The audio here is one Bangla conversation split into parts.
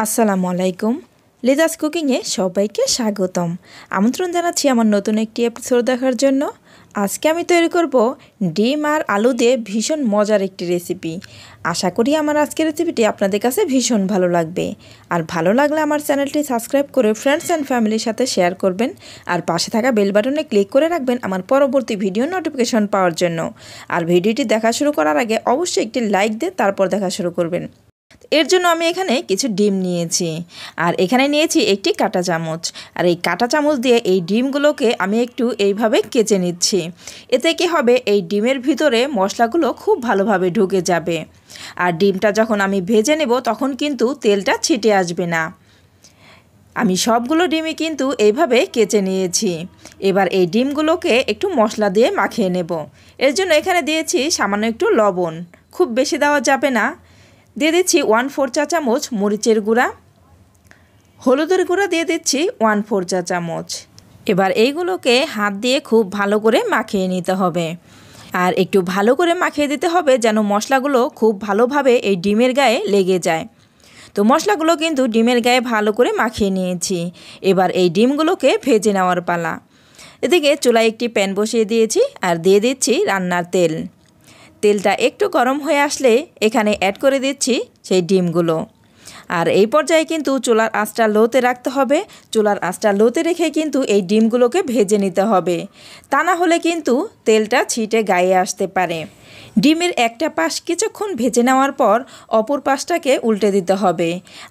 আসসালামু আলাইকুম। লিজাস কুকিংয়ে সবাইকে স্বাগতম। আমন্ত্রণ জানাচ্ছি আমার নতুন একটি এপিসোড দেখার জন্য। আজকে আমি তৈরি করব ডিম আর আলু দিয়ে ভীষণ মজার একটি রেসিপি। আশা করি আমার আজকের রেসিপিটি আপনাদের কাছে ভীষণ ভালো লাগবে। আর ভালো লাগলে আমার চ্যানেলটি সাবস্ক্রাইব করে ফ্রেন্ডস অ্যান্ড ফ্যামিলির সাথে শেয়ার করবেন। আর পাশে থাকা বেল বাটনে ক্লিক করে রাখবেন আমার পরবর্তী ভিডিও নোটিফিকেশন পাওয়ার জন্য। আর ভিডিওটি দেখা শুরু করার আগে অবশ্যই একটি লাইক দিয়ে তারপর দেখা শুরু করবেন। এর জন্য আমি এখানে কিছু ডিম নিয়েছি আর এখানে নিয়েছি একটি কাঁটা চামচ। আর এই কাঁটা চামচ দিয়ে এই ডিমগুলোকে আমি একটু এইভাবে কেচে নিচ্ছি। এতে কি হবে, এই ডিমের ভিতরে মশলাগুলো খুব ভালোভাবে ঢুকে যাবে। আর ডিমটা যখন আমি ভেজে নেব তখন কিন্তু তেলটা ছিটে আসবে না। আমি সবগুলো ডিমই কিন্তু এইভাবে কেচে নিয়েছি। এবার এই ডিমগুলোকে একটু মশলা দিয়ে মাখিয়ে নেব। এর জন্য এখানে দিয়েছি সামান্য একটু লবণ, খুব বেশি দেওয়া যাবে না। দিয়ে দিচ্ছি 1/4 চা চামচ মরিচের গুঁড়া, হলুদের গুঁড়া দিয়ে দিচ্ছি 1/4 চা চামচ। এবার এইগুলোকে হাত দিয়ে খুব ভালো করে মাখিয়ে নিতে হবে। আর একটু ভালো করে মাখিয়ে দিতে হবে যেন মশলাগুলো খুব ভালোভাবে এই ডিমের গায়ে লেগে যায়। তো মশলাগুলো কিন্তু ডিমের গায়ে ভালো করে মাখিয়ে নিয়েছি। এবার এই ডিমগুলোকে ভেজে নেওয়ার পালা। এদিকে চুলায় একটি প্যান বসিয়ে দিয়েছি আর দিয়ে দিচ্ছি রান্নার তেল। তেলটা একটু গরম হয়ে আসলে এখানে অ্যাড করে দিচ্ছি সেই ডিমগুলো। আর এই পর্যায়ে কিন্তু চুলার আঁচটা লোতে রাখতে হবে। চুলার আঁচটা লোতে রেখে কিন্তু এই ডিমগুলোকে ভেজে নিতে হবে, তা না হলে কিন্তু তেলটা ছিটে গায়ে আসতে পারে। ডিমের একটা পাশ কিছুক্ষণ ভেজে নেওয়ার পর অপর পাশটাকে উল্টে দিতে হবে।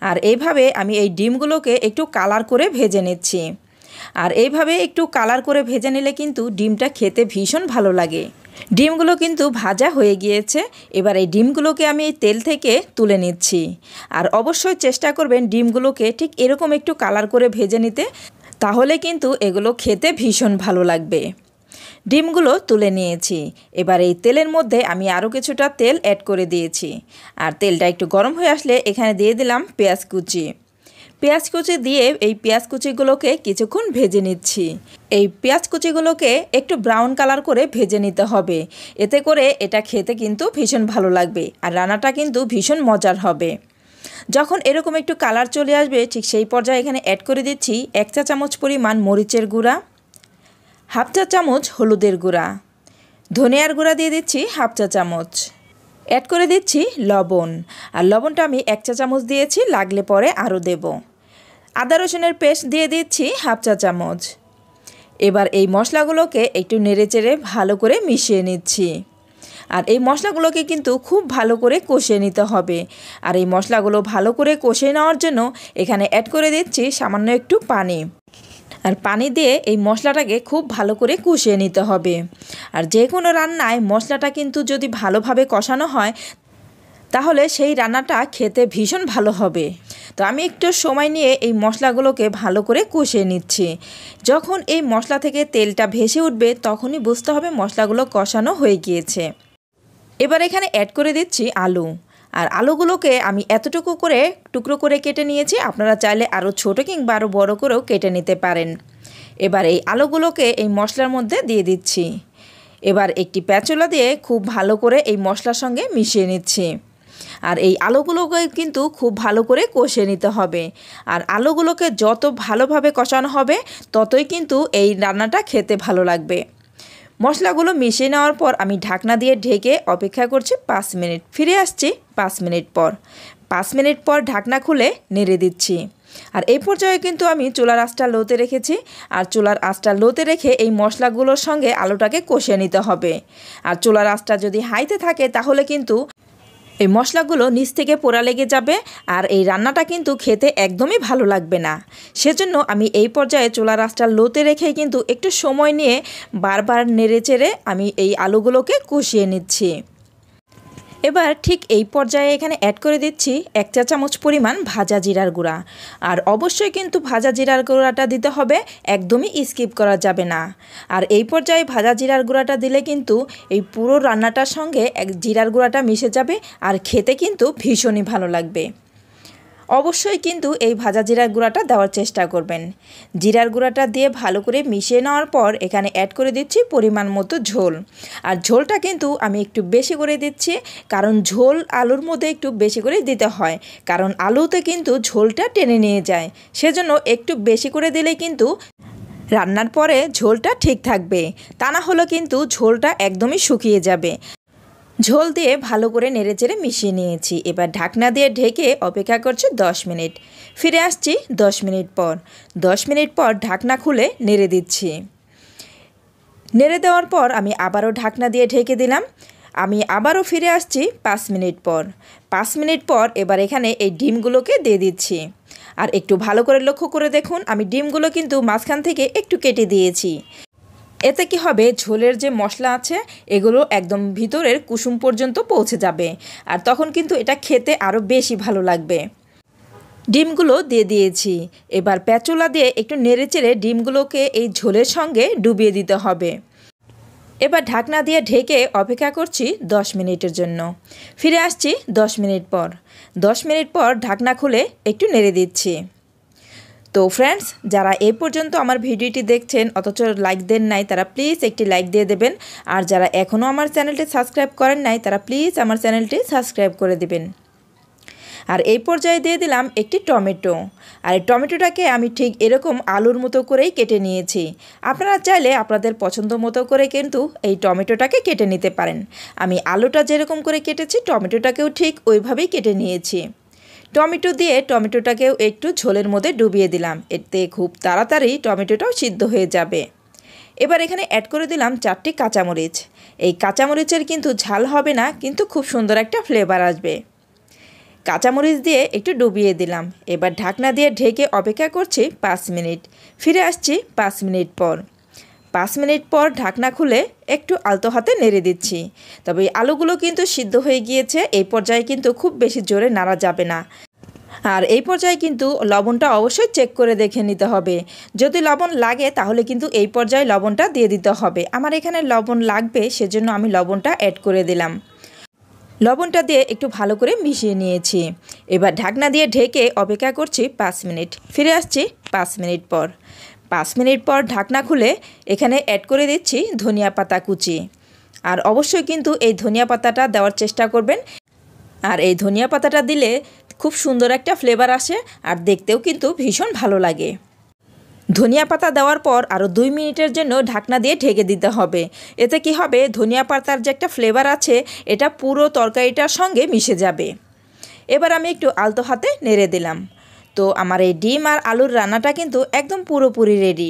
আর এইভাবে আমি এই ডিমগুলোকে একটু কালার করে ভেজে নিচ্ছি। আর এইভাবে একটু কালার করে ভেজে নিলে কিন্তু ডিমটা খেতে ভীষণ ভালো লাগে। ডিমগুলো কিন্তু ভাজা হয়ে গিয়েছে। এবার এই ডিমগুলোকে আমি এই তেল থেকে তুলে নিচ্ছি। আর অবশ্যই চেষ্টা করবেন ডিমগুলোকে ঠিক এরকম একটু কালার করে ভেজে নিতে, তাহলে কিন্তু এগুলো খেতে ভীষণ ভালো লাগবে। ডিমগুলো তুলে নিয়েছি। এবার এই তেলের মধ্যে আমি আরও কিছুটা তেল অ্যাড করে দিয়েছি। আর তেলটা একটু গরম হয়ে আসলে এখানে দিয়ে দিলাম পেঁয়াজ কুচি। পেঁয়াজ কুচি দিয়ে এই পেঁয়াজ কুচিগুলোকে কিছুক্ষণ ভেজে নিচ্ছি। এই পেঁয়াজ কুচিগুলোকে একটু ব্রাউন কালার করে ভেজে নিতে হবে। এতে করে এটা খেতে কিন্তু ভীষণ ভালো লাগবে আর রান্নাটা কিন্তু ভীষণ মজার হবে। যখন এরকম একটু কালার চলে আসবে ঠিক সেই পর্যায়ে এখানে অ্যাড করে দিচ্ছি 1 চা চামচ পরিমাণ মরিচের গুঁড়া, 1/2 চা চামচ হলুদের গুঁড়া, ধনিয়ার গুঁড়া দিয়ে দিচ্ছি 1/2 চা চামচ, অ্যাড করে দিচ্ছি লবণ। আর লবণটা আমি 1 চা চামচ দিয়েছি, লাগলে পরে আরও দেব। আদা রসুনের পেস্ট দিয়ে দিচ্ছি 1/2 চা চামচ। এবার এই মশলাগুলোকে একটু নেড়েচেড়ে ভালো করে মিশিয়ে নিচ্ছি। আর এই মশলাগুলোকে কিন্তু খুব ভালো করে কষিয়ে নিতে হবে। আর এই মশলাগুলো ভালো করে কষিয়ে নেওয়ার জন্য এখানে অ্যাড করে দিচ্ছি সামান্য একটু পানি। আর পানি দিয়ে এই মশলাটাকে খুব ভালো করে কষিয়ে নিতে হবে। আর যে কোনো রান্নায় মশলাটা কিন্তু যদি ভালোভাবে কষানো হয় তাহলে সেই রান্নাটা খেতে ভীষণ ভালো হবে। তো আমি একটু সময় নিয়ে এই মশলাগুলোকে ভালো করে কষিয়ে নিচ্ছি। যখন এই মশলা থেকে তেলটা ভেসে উঠবে তখনই বুঝতে হবে মশলাগুলো কষানো হয়ে গিয়েছে। এবার এখানে অ্যাড করে দিচ্ছি আলু। আর আলুগুলোকে আমি এতটুকু করে টুকরো করে কেটে নিয়েছি। আপনারা চাইলে আরও ছোটো কিংবা আরও বড়ো করেও কেটে নিতে পারেন। এবার এই আলুগুলোকে এই মশলার মধ্যে দিয়ে দিচ্ছি। এবার একটি প্যাচুলা দিয়ে খুব ভালো করে এই মশলার সঙ্গে মিশিয়ে নিচ্ছি। আর এই আলুগুলোকে কিন্তু খুব ভালো করে কষিয়ে নিতে হবে। আর আলুগুলোকে যত ভালোভাবে কষানো হবে ততই কিন্তু এই রান্নাটা খেতে ভালো লাগবে। মশলাগুলো মিশিয়ে নেওয়ার পর আমি ঢাকনা দিয়ে ঢেকে অপেক্ষা করছি 5 মিনিট। ফিরে আসছি 5 মিনিট পর। 5 মিনিট পর ঢাকনা খুলে নেড়ে দিচ্ছি। আর এই পর্যায়ে কিন্তু আমি চুলার আঁচটা লোতে রেখেছি। আর চুলার আঁচটা লোতে রেখে এই মশলাগুলোর সঙ্গে আলুটাকে কষিয়ে নিতে হবে। আর চুলার আঁচটা যদি হাইতে থাকে তাহলে কিন্তু এই মশলাগুলো নিচ থেকে পোড়া লেগে যাবে আর এই রান্নাটা কিন্তু খেতে একদমই ভালো লাগবে না। সেজন্য আমি এই পর্যায়ে চুলার আঁচটা লোতে রেখেই কিন্তু একটু সময় নিয়ে বারবার নেড়েচেড়ে আমি এই আলুগুলোকে কষিয়ে নিচ্ছি। এবার ঠিক এই পর্যায়ে এখানে অ্যাড করে দিচ্ছি 1 চা চামচ পরিমাণ ভাজা জিরার গুঁড়া। আর অবশ্যই কিন্তু ভাজা জিরার গুঁড়াটা দিতে হবে, একদমই স্কিপ করা যাবে না। আর এই পর্যায়ে ভাজা জিরার গুঁড়াটা দিলে কিন্তু এই পুরো রান্নাটার সঙ্গে জিরার গুঁড়াটা মিশে যাবে আর খেতে কিন্তু ভীষণই ভালো লাগবে। অবশ্যই কিন্তু এই ভাজা জিরার গুঁড়াটা দেওয়ার চেষ্টা করবেন। জিরার গুঁড়াটা দিয়ে ভালো করে মিশিয়ে নেওয়ার পর এখানে অ্যাড করে দিচ্ছি পরিমাণ মতো ঝোল। আর ঝোলটা কিন্তু আমি একটু বেশি করে দিচ্ছি, কারণ ঝোল আলুর মধ্যে একটু বেশি করে দিতে হয়, কারণ আলুতে কিন্তু ঝোলটা টেনে নিয়ে যায়। সেজন্য একটু বেশি করে দিলে কিন্তু রান্নার পরে ঝোলটা ঠিক থাকবে, তা না হলে কিন্তু ঝোলটা একদমই শুকিয়ে যাবে। ঝোল দিয়ে ভালো করে নেড়েচেড়ে মিশিয়ে নিয়েছি। এবার ঢাকনা দিয়ে ঢেকে অপেক্ষা করছি 10 মিনিট। ফিরে আসছি 10 মিনিট পর। 10 মিনিট পর ঢাকনা খুলে নেড়ে দিচ্ছি। নেড়ে দেওয়ার পর আমি আবারও ঢাকনা দিয়ে ঢেকে দিলাম। আমি আবারও ফিরে আসছি 5 মিনিট পর। 5 মিনিট পর এবার এখানে এই ডিমগুলোকে দিয়ে দিচ্ছি। আর একটু ভালো করে লক্ষ্য করে দেখুন, আমি ডিমগুলো কিন্তু মাঝখান থেকে একটু কেটে দিয়েছি। এতে কি হবে, ঝোলের যে মশলা আছে এগুলো একদম ভিতরের কুসুম পর্যন্ত পৌঁছে যাবে, আর তখন কিন্তু এটা খেতে আরও বেশি ভালো লাগবে। ডিমগুলো দিয়ে দিয়েছি। এবার প্যাচুলা দিয়ে একটু নেড়েচেড়ে ডিমগুলোকে এই ঝোলের সঙ্গে ডুবিয়ে দিতে হবে। এবার ঢাকনা দিয়ে ঢেকে অপেক্ষা করছি 10 মিনিটের জন্য। ফিরে আসছি 10 মিনিট পর। 10 মিনিট পর ঢাকনা খুলে একটু নেড়ে দিচ্ছি। তো ফ্রেন্ডস, যারা এই পর্যন্ত আমার ভিডিওটি দেখছেন অথচ লাইক দেন নাই, তারা প্লিজ একটি লাইক দিয়ে দেবেন। আর যারা এখনও আমার চ্যানেলটি সাবস্ক্রাইব করেন নাই, তারা প্লিজ আমার চ্যানেলটি সাবস্ক্রাইব করে দেবেন। আর এই পর্যায়ে দিয়ে দিলাম একটি টমেটো। আর এই টমেটোটাকে আমি ঠিক এরকম আলুর মতো করেই কেটে নিয়েছি। আপনারা চাইলে আপনাদের পছন্দ মতো করে কিন্তু এই টমেটোটাকে কেটে নিতে পারেন। আমি আলুটা যেরকম করে কেটেছি টমেটোটাকেও ঠিক ওইভাবেই কেটে নিয়েছি। টমেটো দিয়ে টমেটোটাকেও একটু ঝোলের মধ্যে ডুবিয়ে দিলাম, এতে খুব তাড়াতাড়ি টমেটোটাও সিদ্ধ হয়ে যাবে। এবার এখানে অ্যাড করে দিলাম 4টি কাঁচামরিচ। এই কাঁচামরিচের কিন্তু ঝাল হবে না, কিন্তু খুব সুন্দর একটা ফ্লেভার আসবে। কাঁচামরিচ দিয়ে একটু ডুবিয়ে দিলাম। এবার ঢাকনা দিয়ে ঢেকে অপেক্ষা করছি 5 মিনিট। ফিরে আসছি 5 মিনিট পর। 5 মিনিট পর ঢাকনা খুলে একটু আলতো হাতে নেড়ে দিচ্ছি। তবে এই আলুগুলো কিন্তু সিদ্ধ হয়ে গিয়েছে। এই পর্যায়ে কিন্তু খুব বেশি জোরে নাড়া যাবে না। আর এই পর্যায়ে কিন্তু লবণটা অবশ্যই চেক করে দেখে নিতে হবে। যদি লবণ লাগে তাহলে কিন্তু এই পর্যায়ে লবণটা দিয়ে দিতে হবে। আমার এখানে লবণ লাগবে, সেজন্য আমি লবণটা অ্যাড করে দিলাম। লবণটা দিয়ে একটু ভালো করে মিশিয়ে নিয়েছি। এবার ঢাকনা দিয়ে ঢেকে অপেক্ষা করছি 5 মিনিট। ফিরে আসছি 5 মিনিট পর। 5 মিনিট পর ঢাকনা খুলে এখানে অ্যাড করে দিচ্ছি ধনিয়া পাতা কুচি। আর অবশ্যই কিন্তু এই ধনিয়া পাতাটা দেওয়ার চেষ্টা করবেন। আর এই ধনিয়া পাতাটা দিলে খুব সুন্দর একটা ফ্লেভার আসে, আর দেখতেও কিন্তু ভীষণ ভালো লাগে। ধনিয়া পাতা দেওয়ার পর আরও 2 মিনিটের জন্য ঢাকনা দিয়ে ঢেকে দিতে হবে। এতে কি হবে, ধনিয়া পাতার যে একটা ফ্লেভার আছে এটা পুরো তরকারিটার সঙ্গে মিশে যাবে। এবার আমি একটু আলতো হাতে নেড়ে দিলাম। তো আমার এই ডিম আর আলুর রান্নাটা কিন্তু একদম পুরোপুরি রেডি।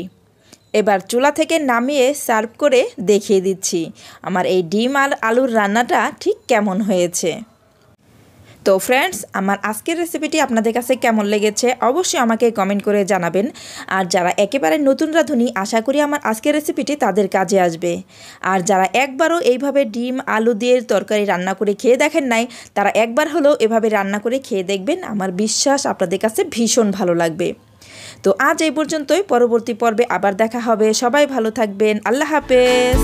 এবার চুলা থেকে নামিয়ে সার্ভ করে দেখিয়ে দিচ্ছি আমার এই ডিম আর আলুর রান্নাটা ঠিক কেমন হয়েছে। তো ফ্রেন্ডস, আমার আজকের রেসিপিটি আপনাদের কাছে কেমন লেগেছে অবশ্যই আমাকে কমেন্ট করে জানাবেন। আর যারা একেবারে নতুন রাঁধুনি, আশা করি আমার আজকের রেসিপিটি তাদের কাজে আসবে। আর যারা একবারও এইভাবে ডিম আলু দিয়ে তরকারি রান্না করে খেয়ে দেখেন নাই, তারা একবার হলেও এভাবে রান্না করে খেয়ে দেখবেন। আমার বিশ্বাস আপনাদের কাছে ভীষণ ভালো লাগবে। তো আজ এই পর্যন্তই, পরবর্তী পর্বে আবার দেখা হবে। সবাই ভালো থাকবেন। আল্লাহ হাফেজ।